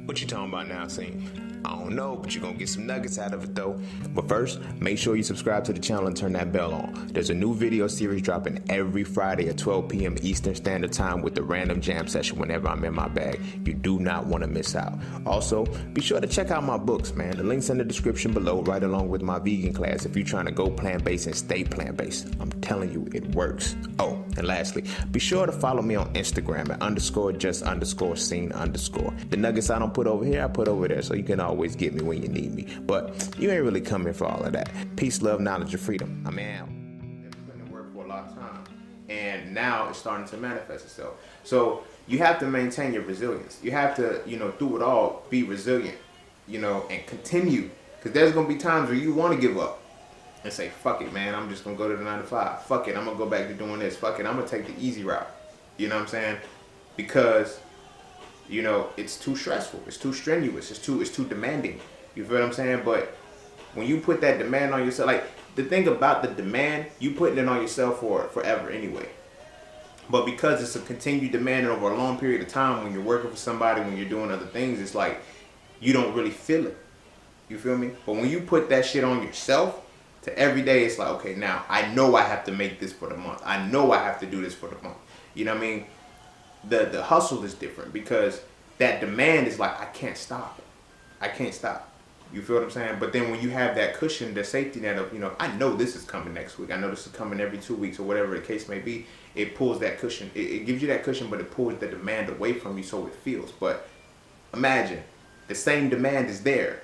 What you talking about now, Cine? I don't know, but you're gonna get some nuggets out of it though. But first, make sure you subscribe to the channel and turn that bell on. There's a new video series dropping every Friday at 12 p.m. Eastern Standard Time with the random jam session whenever I'm in my bag. You do not want to miss out. Also, be sure to check out my books, man. The link's in the description below, right along with my vegan class if you're trying to go plant-based and stay plant-based. I'm telling you, it works. Oh, and lastly, be sure to follow me on Instagram at _just_scene_. The nuggets I don't put over here, I put over there, so you can always get me when you need me. But you ain't really coming for all of that. Peace, love, knowledge, and freedom. I'm out. It's been to work for a lot of time, and now it's starting to manifest itself. So you have to maintain your resilience. You have to, through it all, be resilient, and continue. Because there's gonna be times where you want to give up and say, "Fuck it, man. I'm just gonna go to the 9 to 5. Fuck it. I'm gonna go back to doing this. Fuck it. I'm gonna take the easy route." You know what I'm saying? Because it's too stressful. It's too strenuous. It's too demanding. You feel what I'm saying? But when you put that demand on yourself, like the thing about the demand, you putting it on yourself for forever anyway. But because it's a continued demand over a long period of time, when you're working for somebody, when you're doing other things, it's like you don't really feel it. You feel me? But when you put that shit on yourself to every day, it's like, okay, now I know I have to make this for the month. I know I have to do this for the month. You know what I mean? The hustle is different because that demand is like, I can't stop. I can't stop. You feel what I'm saying? But then when you have that cushion, the safety net of, I know this is coming next week. I know this is coming every 2 weeks or whatever the case may be. It pulls that cushion. It gives you that cushion, but it pulls the demand away from you so it feels. But imagine the same demand is there.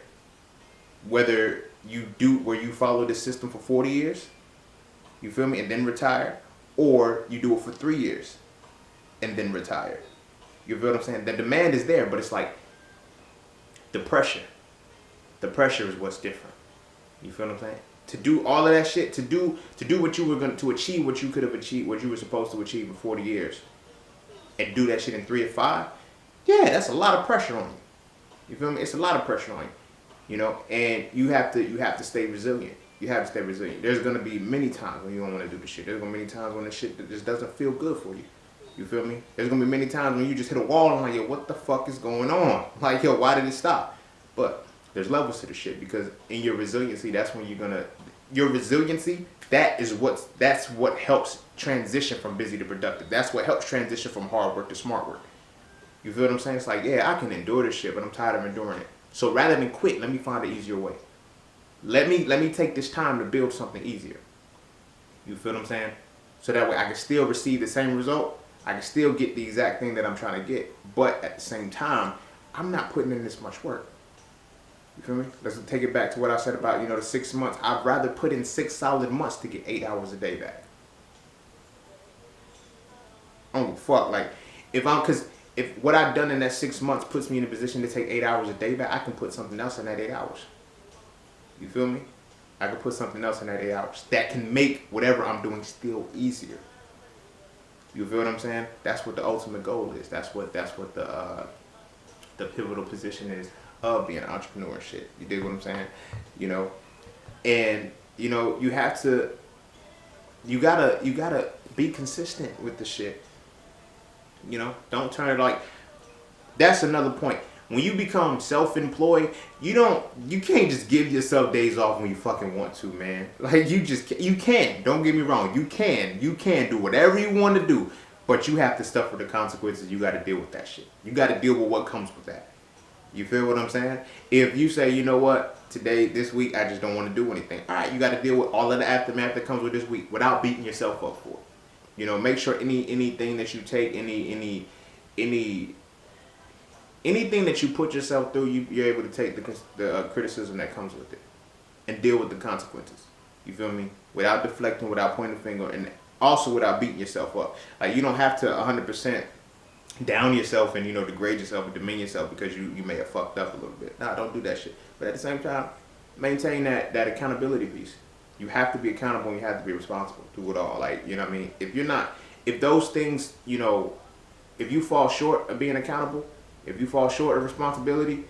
Whether you follow this system for 40 years, you feel me, and then retire, or you do it for 3 years and then retire. You feel what I'm saying? The demand is there, but it's like the pressure. The pressure is what's different. You feel what I'm saying? To do all of that shit, to do what you were going to achieve, what you could have achieved, what you were supposed to achieve in 40 years, and do that shit in 3 or 5. Yeah, that's a lot of pressure on you. You feel me? It's a lot of pressure on you. And you have to stay resilient. You have to stay resilient. There's gonna be many times when you don't want to do the shit. There's gonna be many times when the shit that just doesn't feel good for you. You feel me? There's gonna be many times when you just hit a wall and like, yo, what the fuck is going on? Like, yo, why did it stop? But there's levels to the shit because in your resiliency, that's when your resiliency, that's what helps transition from busy to productive. That's what helps transition from hard work to smart work. You feel what I'm saying? It's like, yeah, I can endure this shit, but I'm tired of enduring it. So rather than quit, let me find an easier way. Let me take this time to build something easier. You feel what I'm saying? So that way I can still receive the same result. I can still get the exact thing that I'm trying to get. But at the same time, I'm not putting in this much work. You feel me? Let's take it back to what I said about, the 6 months. I'd rather put in 6 solid months to get 8 hours a day back. Oh, fuck. Like, if what I've done in that 6 months puts me in a position to take 8 hours a day back, I can put something else in that 8 hours. You feel me? I can put something else in that 8 hours that can make whatever I'm doing still easier. You feel what I'm saying? That's what the ultimate goal is. That's what the pivotal position is of being an entrepreneur and shit. You dig what I'm saying? And you gotta be consistent with the shit. Don't turn it like. That's another point. When you become self-employed, you can't just give yourself days off when you fucking want to, man. Like you can. Don't get me wrong. You can do whatever you want to do, but you have to suffer the consequences. You got to deal with that shit. You got to deal with what comes with that. You feel what I'm saying? If you say, you know what, this week, I just don't want to do anything. All right, you got to deal with all of the aftermath that comes with this week without beating yourself up for it. Make sure anything that you take, anything that you put yourself through, you're able to take the criticism that comes with it and deal with the consequences. You feel me? Without deflecting, without pointing the finger, and also without beating yourself up. Like, you don't have to 100% down yourself and, degrade yourself and demean yourself because you may have fucked up a little bit. Nah, don't do that shit. But at the same time, maintain that accountability piece. You have to be accountable and you have to be responsible through it all. Like, you know what I mean? If those things, if you fall short of being accountable, if you fall short of responsibility,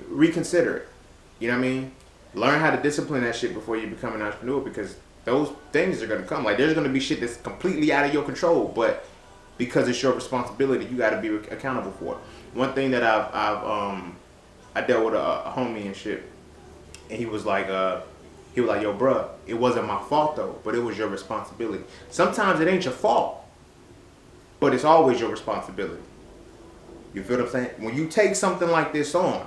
reconsider it. You know what I mean? Learn how to discipline that shit before you become an entrepreneur because those things are going to come. Like, there's going to be shit that's completely out of your control, but because it's your responsibility, you got to be accountable for it. One thing that I dealt with a homie and shit, and he was like, yo, bruh, it wasn't my fault though, but it was your responsibility. Sometimes it ain't your fault, but it's always your responsibility. You feel what I'm saying? When you take something like this on,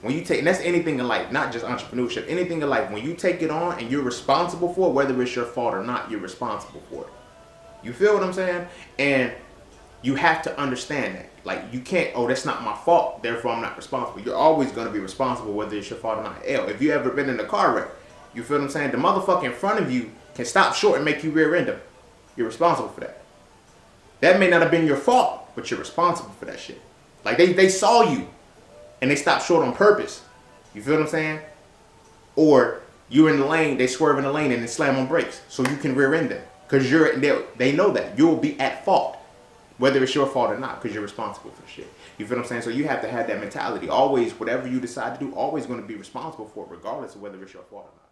and that's anything in life, not just entrepreneurship, anything in life, when you take it on and you're responsible for it, whether it's your fault or not, you're responsible for it. You feel what I'm saying? And you have to understand that. Like, you can't, oh, that's not my fault, therefore I'm not responsible. You're always going to be responsible whether it's your fault or not. Hell, if you ever been in a car wreck, you feel what I'm saying? The motherfucker in front of you can stop short and make you rear end him. You're responsible for that. That may not have been your fault, but you're responsible for that shit. Like, they saw you and they stopped short on purpose. You feel what I'm saying? Or you're in the lane, they swerve in the lane and they slam on brakes so you can rear end them. Because they know that. You'll be at fault. Whether it's your fault or not, because you're responsible for the shit. You feel what I'm saying? So you have to have that mentality. Always, whatever you decide to do, always going to be responsible for it, regardless of whether it's your fault or not.